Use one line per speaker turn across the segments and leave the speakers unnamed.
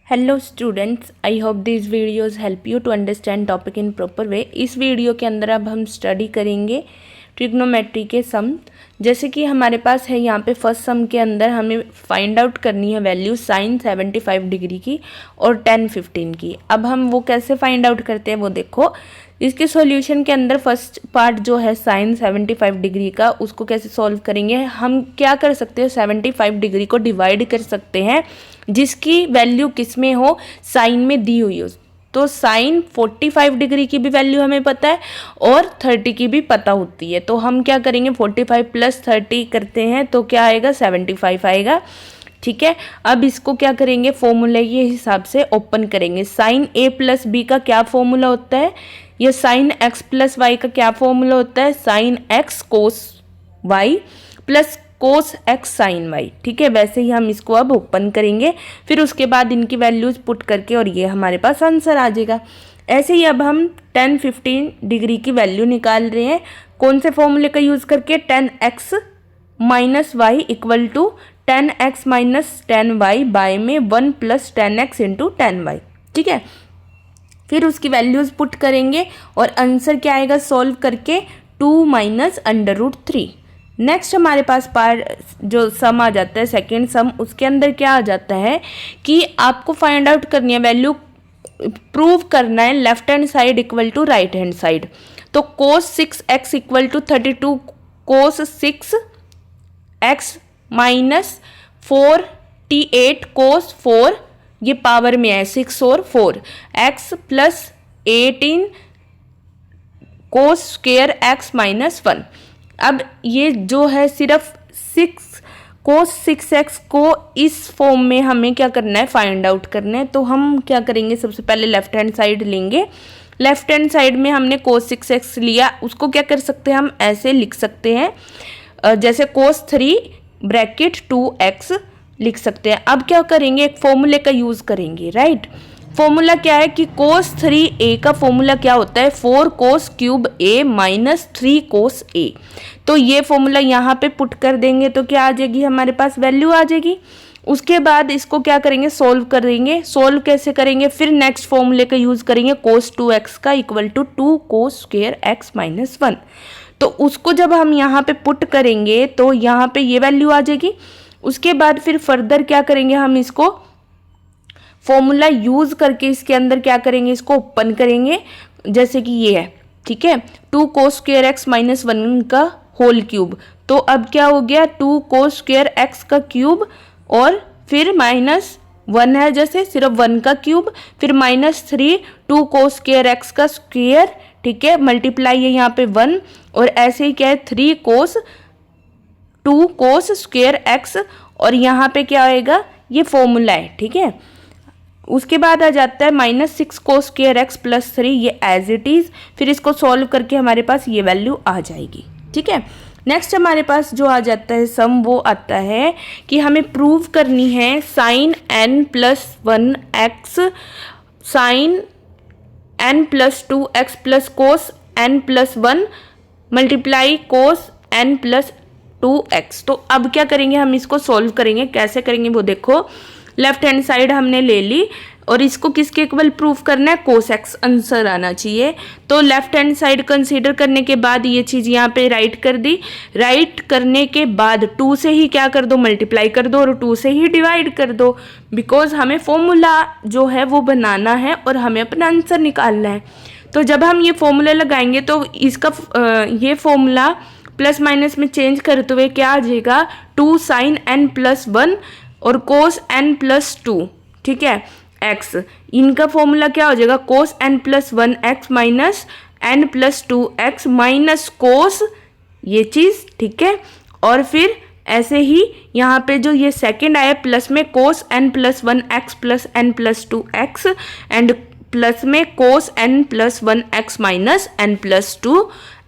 Hello students, I hope this videos help you to understand topic in proper way. इस video के अंदर अब हम स्टडी करेंगे ट्रिग्नोमेट्री के सम। जैसे कि हमारे पास है यहाँ पे फर्स्ट सम के अंदर हमें फाइंड आउट करनी है वैल्यू साइन 75 डिग्री की और टेन 15 की। अब हम वो कैसे फाइंड आउट करते हैं वो देखो। इसके सॉल्यूशन के अंदर फर्स्ट पार्ट जो है साइन 75 डिग्री का, उसको कैसे सॉल्व करेंगे। हम क्या कर सकते हैं, 75 डिग्री को डिवाइड कर सकते हैं जिसकी वैल्यू किस में हो, साइन में दी हुई हो। तो साइन 45 डिग्री की भी वैल्यू हमें पता है और 30 की भी पता होती है। तो हम क्या करेंगे, 45 प्लस 30 करते हैं तो क्या आएगा, 75 आएगा। ठीक है, अब इसको क्या करेंगे, फॉर्मूले के हिसाब से ओपन करेंगे। साइन ए प्लस बी का क्या फॉर्मूला होता है, या साइन एक्स प्लस वाई का क्या फॉर्मूला होता है, sine x cos y plus cos x sine y. ठीक है, वैसे ही हम इसको अब ओपन करेंगे, फिर उसके बाद इनकी वैल्यूज पुट करके और ये हमारे पास आंसर आ जाएगा। ऐसे ही अब हम 10 15 डिग्री की वैल्यू निकाल रहे हैं। कौन से फॉर्मूले का यूज़ करके, 10x minus Y equal to 10x minus 10y by में 1 प्लस 10x इंटू 10y। ठीक है, फिर उसकी वैल्यूज पुट करेंगे और आंसर क्या आएगा सॉल्व करके, 2 माइनस अंडर रूट 3। नेक्स्ट हमारे पास पार्ट जो सम आ जाता है सेकेंड सम, उसके अंदर क्या आ जाता है कि आपको फाइंड आउट करनी है वैल्यू, प्रूव करना है left hand side equal to right hand side. तो cos 6x equal to 32 cos 6x minus 48 cos 4, ये पावर में है 6 और 4, x plus 18 cos square x minus 1। अब ये जो है सिर्फ 6 कोस 6x को इस फॉर्म में हमें क्या करना है, फाइंड आउट करना है। तो हम क्या करेंगे, सबसे पहले लेफ्ट हैंड साइड लेंगे। लेफ्ट हैंड साइड में हमने कोस 6x लिया, उसको क्या कर सकते हैं, हम ऐसे लिख सकते हैं जैसे कोस 3 ब्रैकेट 2x लिख सकते हैं। अब क्या करेंगे, एक फॉर्मूले का यूज़ करेंगे, राइट। फॉर्मूला क्या है कि कोस 3a का फॉर्मूला क्या होता है, 4 cos cube a minus 3 cos a। तो ये फॉर्मूला यहाँ पे पुट कर देंगे तो क्या आ जाएगी, हमारे पास वैल्यू आ जाएगी। उसके बाद इसको क्या करेंगे, सोल्व करेंगे। सोल्व कैसे करेंगे, फिर नेक्स्ट फॉर्मूले का यूज़ करेंगे, कोस 2x का equal to 2 cos square x minus 1। तो उसको जब हम यहाँ पे पुट करेंगे तो यहाँ पे ये वैल्यू आ जाएगी। उसके बाद फिर फर्दर क्या करेंगे, हम इसको फॉर्मूला यूज़ करके इसके अंदर क्या करेंगे, इसको ओपन करेंगे जैसे कि ये है। ठीक है, 2 कोस स्क्वायर एक्स माइनस 1 का होल क्यूब। तो अब क्या हो गया, 2 कोस स्क्वायर एक्स का क्यूब और फिर माइनस 1 है जैसे सिर्फ 1 का क्यूब, फिर माइनस 3 2 कोस स्क्वायर एक्स का स्क्वायर। ठीक है, मल्टीप्लाई है यहाँ पे 1 और ऐसे ही क्या है 3 कोस 2 कोस स्क्वायर एक्स और यहाँ पे क्या आएगा, ये फॉर्मूला है। ठीक है, उसके बाद आ जाता है minus 6 cos square x plus 3, ये एज इट इज़। फिर इसको सॉल्व करके हमारे पास ये वैल्यू आ जाएगी। ठीक है, नेक्स्ट हमारे पास जो आ जाता है सम, वो आता है कि हमें प्रूव करनी है sine n plus 1 X sine n plus 2 X plus cos n plus 1 multiply cos n plus 2x। तो अब क्या करेंगे, हम इसको सॉल्व करेंगे। कैसे करेंगे वो देखो, लेफ्ट हैंड साइड हमने ले ली और इसको किसके इक्वल प्रूफ करना है, कोस एक्स आंसर आना चाहिए। तो लेफ्ट हैंड साइड कंसीडर करने के बाद ये चीज़ यहाँ पे राइट कर दी। राइट करने के बाद 2 से ही क्या कर दो, मल्टीप्लाई कर दो और 2 से ही डिवाइड कर दो, बिकॉज हमें फॉर्मूला जो है वो बनाना है और हमें अपना आंसर निकालना है। तो जब हम ये फॉर्मूला लगाएंगे तो इसका ये फॉर्मूला प्लस माइनस में चेंज करते हुए क्या आ जाएगा, 2 साइन n प्लस 1 और कोस n प्लस 2। ठीक है, x इनका फॉर्मूला क्या हो जाएगा, कोस n plus 1 x minus n plus 2 x minus cos ये चीज़। ठीक है, और फिर ऐसे ही यहाँ पे जो ये सेकंड आया प्लस में कोस n plus 1 x plus n plus 2 x and plus में कोस n plus 1 x minus n plus 2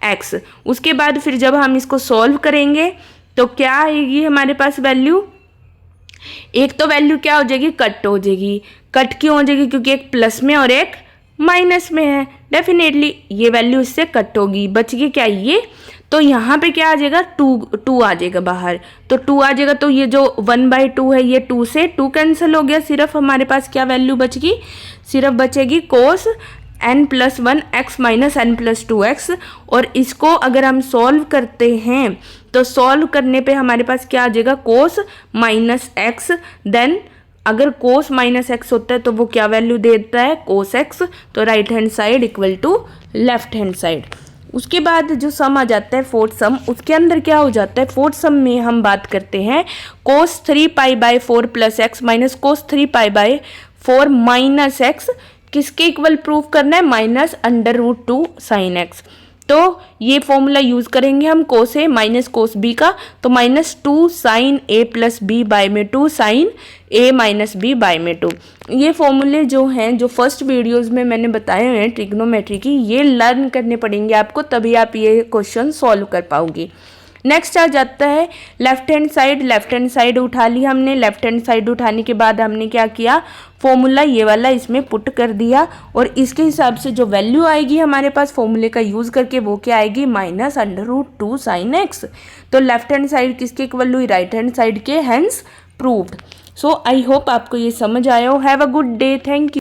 x। उसके बाद फिर जब हम इसको सॉल्व करेंगे तो क्या आएगी हमारे पास वैल्यू, एक तो वैल्यू क्या हो जाएगी, कट हो जाएगी। कट क्यों हो जाएगी, क्योंकि एक प्लस में और एक माइनस में है, डेफिनेटली ये वैल्यू इससे कट होगी। बच गई क्या ये, तो यहाँ पे क्या आ जाएगा, टू आ जाएगा बाहर, तो 2 आ जाएगा। तो ये जो 1/2 है ये 2 से 2 कैंसिल हो गया, सिर्फ हमारे पास क्या वैल्यू बचेगी, सिर्फ बचेगी cos n+1 x minus n+2x। और इसको अगर हम सॉल्व करते हैं तो सॉल्व करने पे हमारे पास क्या आ जाएगा, cos -x। देन अगर cos -x होता है तो वो क्या वैल्यू देता है, cos x। तो right hand side equal to left hand side. उसके बाद जो सम आ जाता है फोर्थ सम, उसके अंदर क्या हो जाता है, फोर्थ सम में हम बात करते हैं cos 3π/4 plus x minus cos 3π/4 minus x, किसके इक्वल प्रूफ करना है, -√2 sin x। तो ये फॉर्मूला यूज करेंगे हम cos a minus cos b का, तो -2 sin a plus b by में 2 sin a minus b by में 2। ये फॉर्मूले जो हैं, जो फर्स्ट वीडियोस में मैंने बताए हैं ट्रिग्नोमेट्री की, ये लर्न करने पड़ेंगे आपको, तभी आप ये क्वेश्चन सॉल्व कर पाओगे। नेक्स्ट आ जाता है left hand side. Left hand side उठा ली हमने। लेफ्ट हैंड साइड उठाने के बाद हमने क्या किया, फॉर्मूला ये वाला इसमें पुट कर दिया, और इसके हिसाब से जो वैल्यू आएगी हमारे पास फॉर्मूले का यूज़ करके, वो क्या आएगी, -√2 sin x। तो लेफ्ट हैंड साइड किसके इक्वल हुई, राइट हैंड साइड के, hence proved. So I hope आपको ये समझ आया हो। Have a good day, thank you.